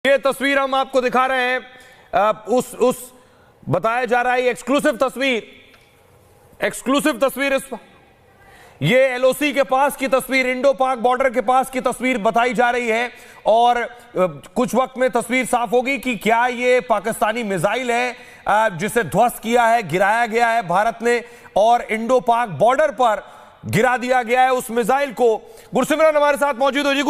ये तस्वीर हम आपको दिखा रहे हैं, बताया जा रहा है ये एक्सक्लूसिव तस्वीर ये एलओसी के पास की तस्वीर, इंडो पाक बॉर्डर के पास की तस्वीर बताई जा रही है। और कुछ वक्त में तस्वीर साफ होगी कि क्या ये पाकिस्तानी मिसाइल है जिसे ध्वस्त किया है, गिराया गया है भारत ने, और इंडो पाक बॉर्डर पर गिरा दिया गया है उस मिसाइल को। गुरसिमरन हमारे साथ मौजूद हो जी।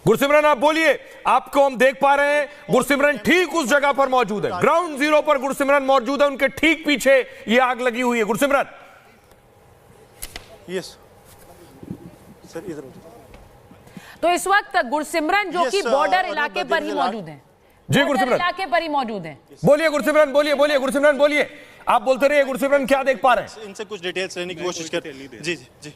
गुरसिमरन आप बोलिए, आपको हम देख पा रहे हैं। गुरसिमरन ठीक उस जगह पर मौजूद है, ग्राउंड जीरो पर गुरसिमरन मौजूद है, उनके ठीक पीछे ये आग लगी हुई है। गुरसिमरन। यस सर, इधर। तो इस वक्त गुरसिमरन जो कि बॉर्डर इलाके पर ही मौजूद है। जी गुरसिमरन, इलाके पर ही मौजूद है। बोलिए गुरसिमरन, बोलिए गुरसिमरन, बोलिए, आप बोलते रहिए। गुरसिमरन क्या देख पा रहे हैं? इनसे कुछ डिटेल्स लेने की कोशिश करते हैं। जी जी जी।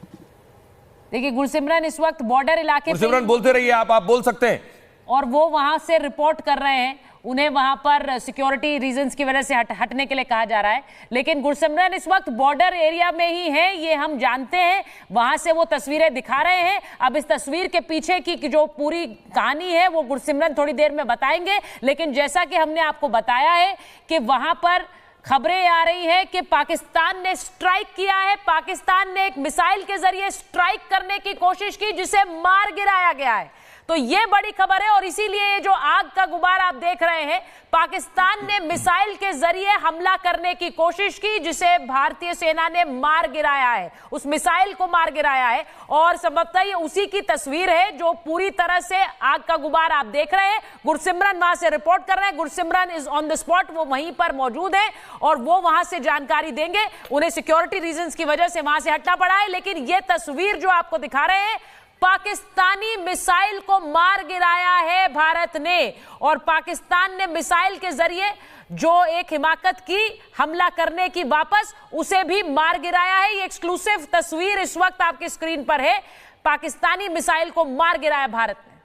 देखिए गुरसिमरन इस वक्त बॉर्डर इलाके गुरसिमरन बोलते रहिए, आप बोल सकते हैं। और वो वहां से रिपोर्ट कर रहे हैं, उन्हें वहां पर सिक्योरिटी रीजंस की वजह से हटने के लिए कहा जा रहा है। लेकिन गुरसिमरन इस वक्त बॉर्डर एरिया में ही है, ये हम जानते हैं। वहां से वो तस्वीरें दिखा रहे हैं। अब इस तस्वीर के पीछे की जो पूरी कहानी है वो गुरसिमरन थोड़ी देर में बताएंगे। लेकिन जैसा कि हमने आपको बताया है कि वहां पर खबरें आ रही है कि पाकिस्तान ने स्ट्राइक किया है। पाकिस्तान ने एक मिसाइल के जरिए स्ट्राइक करने की कोशिश की जिसे मार गिराया गया है। तो यह बड़ी खबर है और इसीलिए ये जो आग का गुबार आप देख रहे हैं, पाकिस्तान ने मिसाइल के जरिए हमला करने की कोशिश की जिसे भारतीय सेना ने मार गिराया है, उस मिसाइल को मार गिराया है। और संभवतः ये उसी की तस्वीर है जो पूरी तरह से आग का गुबार आप देख रहे हैं। गुरसिमरन वहां से रिपोर्ट कर रहे हैं। Gursimran is on the spot, वो वहीं पर मौजूद है और वो वहां से जानकारी देंगे। उन्हें सिक्योरिटी रीजंस की वजह से वहां से हटना पड़ा है। लेकिन ये तस्वीर जो आपको दिखा रहे हैं, पाकिस्तानी मिसाइल को मार गिराया है भारत ने। और पाकिस्तान ने मिसाइल के जरिए जो एक हिमाकत की हमला करने की वापस, उसे भी मार गिराया है। ये एक्सक्लूसिव तस्वीर इस वक्त आपकी स्क्रीन पर है। पाकिस्तानी मिसाइल को मार गिराया भारत ने।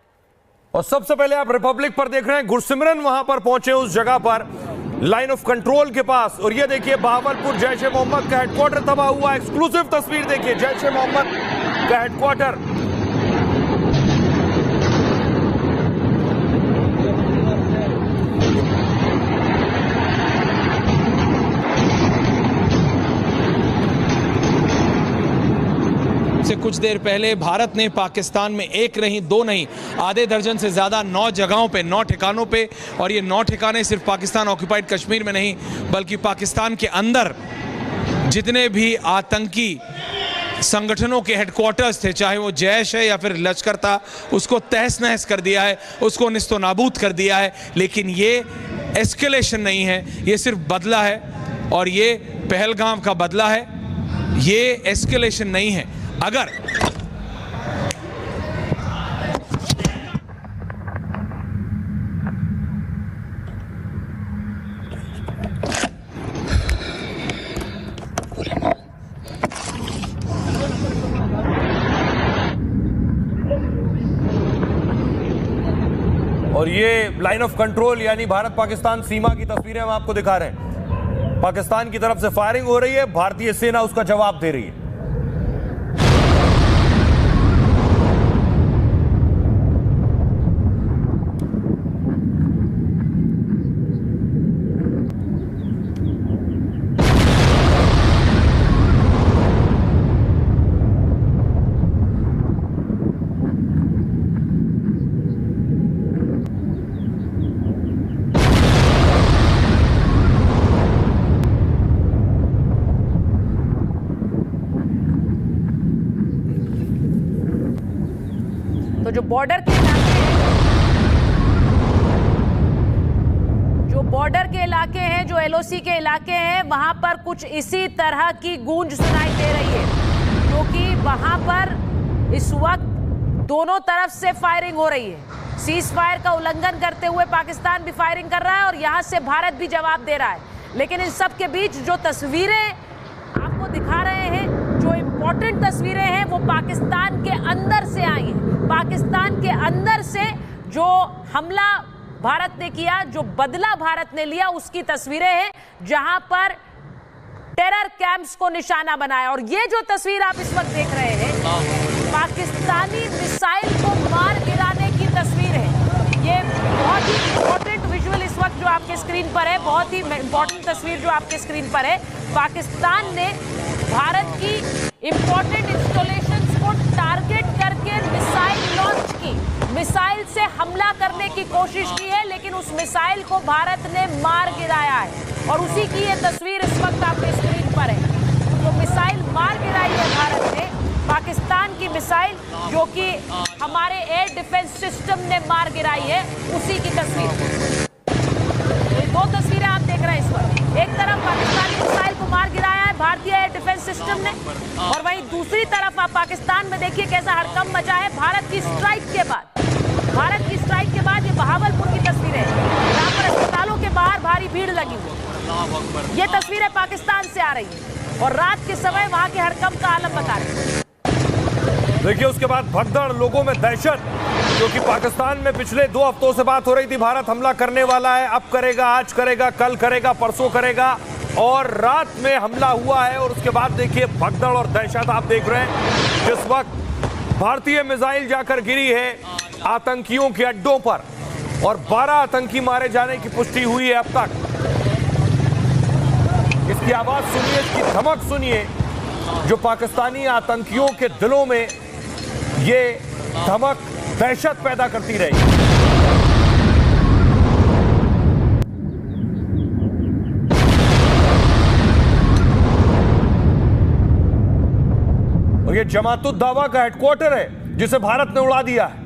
और सबसे पहले आप रिपब्लिक पर देख रहे हैं, गुरसिमरन वहां पर पहुंचे उस जगह पर, लाइन ऑफ कंट्रोल के पास। और ये देखिए बहावलपुर जैश ए मोहम्मद का हेडक्वार्टर तबाह हुआ। एक्सक्लूसिव तस्वीर देखिए, जैश ए मोहम्मद का हेडक्वार्टर। से कुछ देर पहले भारत ने पाकिस्तान में एक नहीं, दो नहीं, आधे दर्जन से ज़्यादा 9 जगहों पे, 9 ठिकानों पे, और ये 9 ठिकाने सिर्फ पाकिस्तान ऑक्युपाइड कश्मीर में नहीं बल्कि पाकिस्तान के अंदर जितने भी आतंकी संगठनों के हेडक्वार्टर्स थे, चाहे वो जैश है या फिर लश्कर था, उसको तहस नहस कर दिया है, उसको निस्तो नाबूद कर दिया है। लेकिन ये एस्केलेशन नहीं है, ये सिर्फ बदला है। और ये पहलगाम का बदला है, ये एस्केलेशन नहीं है। अगर और ये लाइन ऑफ कंट्रोल यानी भारत पाकिस्तान सीमा की तस्वीरें हम आपको दिखा रहे हैं। पाकिस्तान की तरफ से फायरिंग हो रही है, भारतीय सेना उसका जवाब दे रही है। तो जो बॉर्डर के इलाके हैं, जो एलओसी के इलाके हैं, वहां पर कुछ इसी तरह की गूंज सुनाई दे रही है। क्योंकि वहां पर इस वक्त दोनों तरफ से फायरिंग हो रही है। सीज फायर का उल्लंघन करते हुए पाकिस्तान भी फायरिंग कर रहा है और यहां से भारत भी जवाब दे रहा है। लेकिन इन सब के बीच जो तस्वीरें आपको दिखा रहे हैं, जो इंपॉर्टेंट तस्वीरें हैं, वो पाकिस्तान के अंदर से आई हैं। पाकिस्तान के अंदर से जो हमला भारत ने किया, जो बदला भारत ने लिया, उसकी तस्वीरें हैं, जहां पर टेरर कैंप्स को निशाना बनाया। और ये जो तस्वीर आप इस वक्त देख रहे हैं, पाकिस्तानी मिसाइल को मार गिराने की तस्वीर है। ये बहुत ही इंपॉर्टेंट विजुअल इस वक्त जो आपके स्क्रीन पर है, बहुत ही इंपॉर्टेंट तस्वीर जो आपके स्क्रीन पर है। पाकिस्तान ने भारत की इंपॉर्टेंट इंस्टॉलेशंस को टारगेट करके मिसाइल लॉन्च की, मिसाइल से हमला करने की कोशिश की है, लेकिन उस मिसाइल को भारत ने मार गिराया है। और उसी की ये तस्वीर इस वक्त आपके स्क्रीन पर है। जो मिसाइल मार गिराई है भारत ने, पाकिस्तान की मिसाइल जो कि हमारे एयर डिफेंस सिस्टम ने मार गिराई है, उसी की तस्वीर। तो दो तस्वीरें आप देख रहे हैं इस वक्त। एक तरफ पाकिस्तानी मिसाइल को मार गिराया है भारतीय एयर डिफेंस सिस्टम ने, और वहीं दूसरी तरफ आप पाकिस्तान में देखिए कैसा हड़कंप मचा है भारत की स्ट्राइक के बाद। भारत की स्ट्राइक के बाद ये बहावलपुर की तस्वीर है, जहां पर अस्पतालों के बाहर भारी भीड़ लगी हुई। ये तस्वीरें पाकिस्तान से आ रही है और रात के समय वहां के हड़कंप का आलम बता रही है। देखिए उसके बाद भगदड़, लोगों में दहशत, क्योंकि पाकिस्तान में पिछले 2 हफ्तों से बात हो रही थी भारत हमला करने वाला है, अब करेगा, आज करेगा, कल करेगा, परसों करेगा, और रात में हमला हुआ है। और उसके बाद देखिए भगदड़ और दहशत आप देख रहे हैं। जिस वक्त भारतीय मिसाइल जाकर गिरी है आतंकियों के अड्डों पर और 12 आतंकी मारे जाने की पुष्टि हुई है अब तक। इसकी आवाज सुनिए, इसकी धमक सुनिए, जो पाकिस्तानी आतंकियों के दिलों में ये धमक दहशत पैदा करती रही। और ये जमातुद दावा का हेडक्वार्टर है जिसे भारत ने उड़ा दिया है।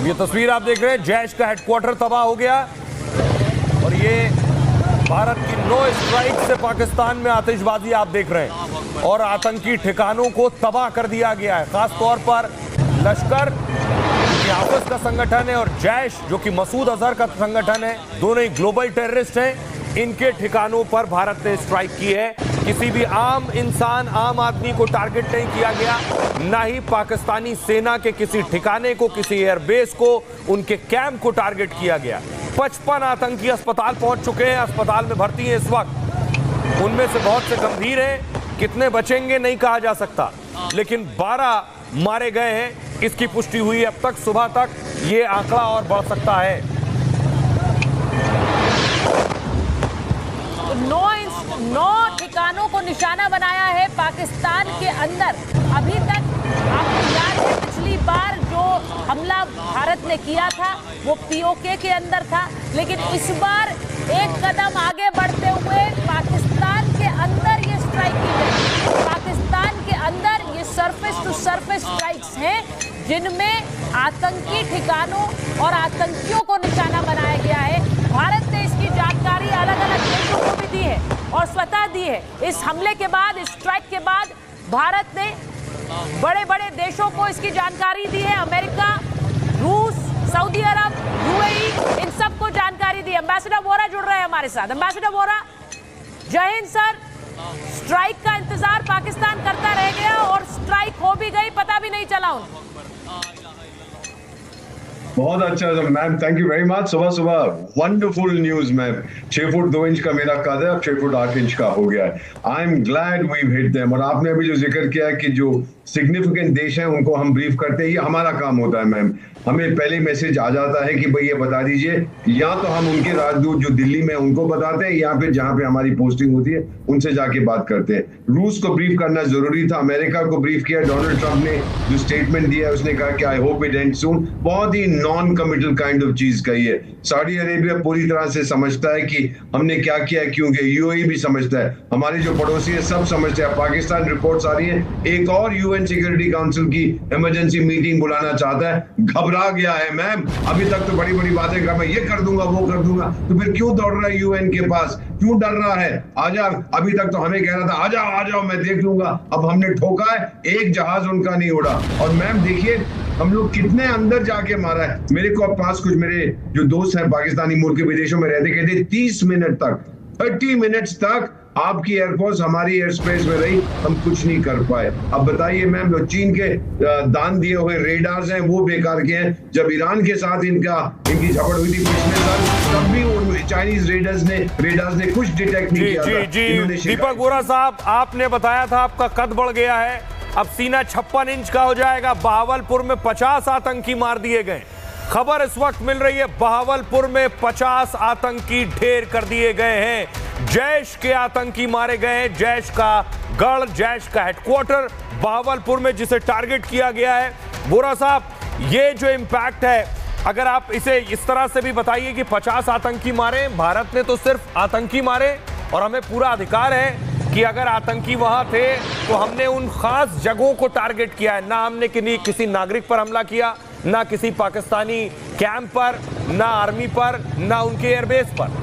ये तस्वीर आप देख रहे हैं, जैश का हेडक्वार्टर तबाह हो गया और ये भारत की 9 स्ट्राइक से पाकिस्तान में आतिशबाजी आप देख रहे हैं और आतंकी ठिकानों को तबाह कर दिया गया है। खास तौर पर लश्कर जो हाफिज का संगठन है और जैश जो कि मसूद अजहर का संगठन है, दोनों ही ग्लोबल टेररिस्ट हैं। इनके ठिकानों पर भारत ने स्ट्राइक की है। किसी भी आम इंसान, आम आदमी को टारगेट नहीं किया गया, ना ही पाकिस्तानी सेना के किसी ठिकाने को, किसी एयरबेस को, उनके कैंप को टारगेट किया गया। 55 आतंकी अस्पताल पहुंच चुके हैं, अस्पताल में भर्ती हैं इस वक्त। उनमें से बहुत से गंभीर हैं, कितने बचेंगे नहीं कहा जा सकता, लेकिन 12 मारे गए हैं, इसकी पुष्टि हुई अब तक। सुबह तक ये आंकड़ा और बढ़ सकता है। 9 ठिकानों को निशाना बनाया है पाकिस्तान के अंदर। अभी तक आपको याद है पिछली बार जो हमला भारत ने किया था वो पीओके के अंदर था, लेकिन इस बार एक कदम आगे बढ़ते हुए पाकिस्तान के अंदर ये स्ट्राइक की गई। पाकिस्तान के अंदर ये सरफेस टू सरफेस स्ट्राइक्स हैं, जिनमें आतंकी ठिकानों और आतंकियों को निशाना बनाया गया है। भारत ने इसकी जानकारी अलग अलग देशों को भी दी है और स्वतः दी है। इस हमले के बाद, इस स्ट्राइक के बाद भारत ने बड़े बड़े देशों को इसकी जानकारी दी है। अमेरिका, रूस, सऊदी अरब, यूएई, इन सबको जानकारी दी। एम्बेसडर वोरा जुड़ रहे हैं हमारे साथ। एम्बेसडर वोरा, जय हिंद सर। स्ट्राइक का इंतजार पाकिस्तान करता रह गया और स्ट्राइक हो भी गई, पता भी नहीं चला उनको। बहुत अच्छा ma'am, thank you very much. सुबह सुबह wonderful news ma'am. 6 foot 2 inch का मेरा कद है, अब 6 फुट 8 इंच का हो गया है। I am glad we hit them. और आपने अभी जो जिक्र किया है कि जो सिग्निफिकेंट देश हैं उनको हम ब्रीफ करते हैं, ये हमारा काम होता है मैम। हमें पहले मैसेज आ जाता है कि भाई ये बता दीजिए, या तो हम उनके राजदूत जो दिल्ली में उनको बताते हैं, या फिर जहां पे हमारी पोस्टिंग होती है उनसे जाके बात करते हैं। रूस को ब्रीफ करना जरूरी था, अमेरिका को ब्रीफ किया। डोनाल्ड ट्रंप ने जो स्टेटमेंट दिया उसने कहा कि आई होप इट एंड्स सून। बहुत ही नॉन कमिटल काइंड ऑफ चीज कही है। सऊदी अरेबिया पूरी तरह से समझता है कि हमने क्या किया है, क्योंकि यूएई भी समझता है, हमारे जो पड़ोसी है सब समझते हैं। पाकिस्तान रिपोर्ट्स आ रही है, एक और यूएई यूएन सिक्योरिटी काउंसिल की इमरजेंसी मीटिंग बुलाना चाहता है, घबरा गया है मैम। अभी तक तो बड़ी बड़ी बातें कर, मैं ये कर दूंगा वो कर दूंगा, तो फिर क्यों दौड़ रहा है यूएन के पास, क्यों डर रहा है? आजा, अभी तक तो हमें कह रहा था आ जाओ मैं देख लूंगा। अब हमने ठोका है, एक जहाज उनका नहीं उड़ा। और मैम देखिए हम लोग कितने अंदर जाके मारा है। मेरे को पास कुछ मेरे जो दोस्त हैं पाकिस्तानी मुल्क के विदेशों में रहते, कहते 30 मिनट तक 30 मिनट्स तक आपकी एयरफोर्स हमारी एयर स्पेस में रही, हम कुछ नहीं कर पाए। अब बताइए मैम, जो चीन के दान दिए हुए रेडार्स हैं वो बेकार के हैं। जब ईरान के साथ इनकी झपट हुई थी पिछले साल, तब भी वो चाइनीज रेडर्स ने कुछ डिटेक्ट नहीं किया था। दीपक बोरा साहब, आपने बताया था आपका कद बढ़ गया है, अब सीना 56 इंच का हो जाएगा। बहावलपुर में 50 आतंकी मार दिए गए। खबर इस वक्त मिल रही है बहावलपुर में 50 आतंकी ढेर कर दिए गए हैं। जैश के आतंकी मारे गए हैं। जैश का गढ़, जैश का हेडक्वार्टर बहावलपुर में जिसे टारगेट किया गया है। बोरा साहब, ये जो इंपैक्ट है, अगर आप इसे इस तरह से भी बताइए कि 50 आतंकी मारे, भारत ने तो सिर्फ आतंकी मारे और हमें पूरा अधिकार है कि अगर आतंकी वहां थे तो हमने उन खास जगहों को टारगेट किया है। ना हमने किसी नागरिक पर हमला किया, ना किसी पाकिस्तानी कैंप पर, ना आर्मी पर, ना उनके एयरबेस पर।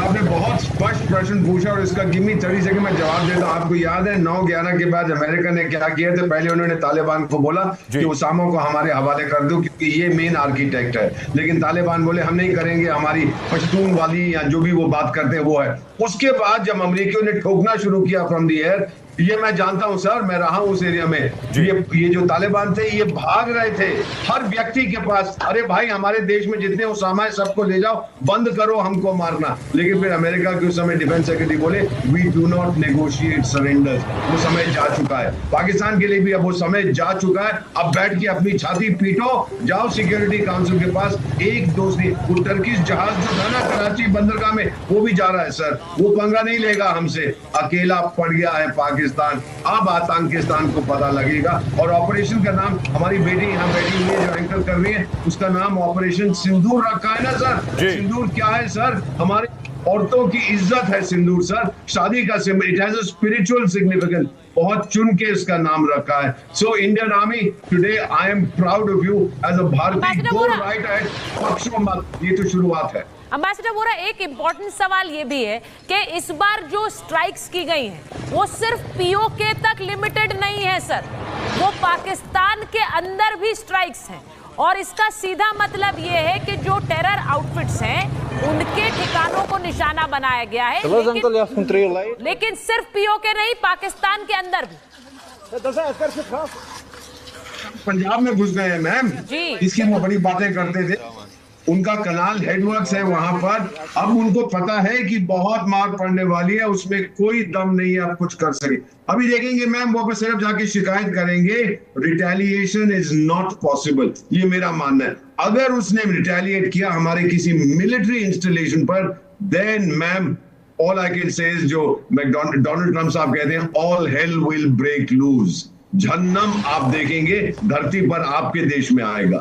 आपने बहुत स्पष्ट प्रश्न पूछा और इसका गिमी 30 सेकंड में जवाब देता हूं। आपको याद है 9/11 के बाद अमेरिका ने क्या किया था? पहले उन्होंने तालिबान को बोला कि उसामा को हमारे हवाले कर दो क्योंकि ये मेन आर्किटेक्ट है, लेकिन तालिबान बोले हम नहीं करेंगे, हमारी पश्तून वाली या जो भी वो बात करते हैं वो है। उसके बाद जब अमेरिकियों ने ठोकना शुरू किया फ्रॉम द एयर, ये मैं जानता हूं सर, मैं रहा हूं उस एरिया में, ये जो तालिबान थे ये भाग रहे थे हर व्यक्ति के पास, अरे भाई हमारे देश में जितने उसामा है सबको ले जाओ, बंद करो हमको मारना। लेकिन फिर अमेरिका के उस समय डिफेंस सेक्रेटरी बोले we do not negotiate surrender. वो समय जा चुका है, पाकिस्तान के लिए भी अब वो समय जा चुका है। अब बैठ के अपनी छाती पीटो, जाओ सिक्योरिटी काउंसिल के पास। एक दोस्त नहीं, वो टर्किश जहाज जो था ना कराची बंदरगाह में, वो भी जा रहा है सर, वो पंगा नहीं लेगा हमसे। अकेला पड़ गया है पाकिस्तान। अब आतंकिस्तान को पता लगेगा। और ऑपरेशन का नाम, हमारी बेटी यहाँ बैठी हुई है जो एंकर कर रही है, उसका नाम ऑपरेशन सिंदूर रखा है ना सर। सिंदूर क्या है सर? हमारे औरतों की इज्जत है सिंदूर सर, शादी का symbol, it has a spiritual significance. बहुत चुन के इसका नाम रखा है। So Indian army, today I am proud of you as a भारतीय। गो राइट अहेड, पक्षों मत, ये तो शुरुआत है। एम्बेसडर बोरा, एक इंपॉर्टेंट सवाल ये भी है कि इस बार जो स्ट्राइक्स की गई हैं वो सिर्फ पीओके तक लिमिटेड नहीं है सर, वो पाकिस्तान के अंदर भी स्ट्राइक्स हैं। और इसका सीधा मतलब ये है कि जो टेरर आउटफिट्स हैं उनके ठिकानों को निशाना बनाया गया है। लेकिन सिर्फ पीओके नहीं, पाकिस्तान के अंदर भी। पंजाब में घुस गए हैं मैम, इसकी वो बड़ी बातें करते थे। उनका कनाल हेडवर्क्स है वहां पर। अब उनको पता है कि बहुत मार पड़ने वाली है, उसमें कोई दम नहीं है आप कुछ कर सके। अभी देखेंगे मैम, वो सिर्फ जाके शिकायत करेंगे। रिटेलिएशन इज नॉट पॉसिबल, ये मेरा मानना है। अगर उसने रिटेलिएट किया हमारे किसी मिलिट्री इंस्टॉलेशन पर, then ma'am all I can say is, जो डोनाल्ड ट्रम्प साहब कहते हैं, all hell will break loose. जहन्नम आप देखेंगे धरती पर आपके देश में आएगा।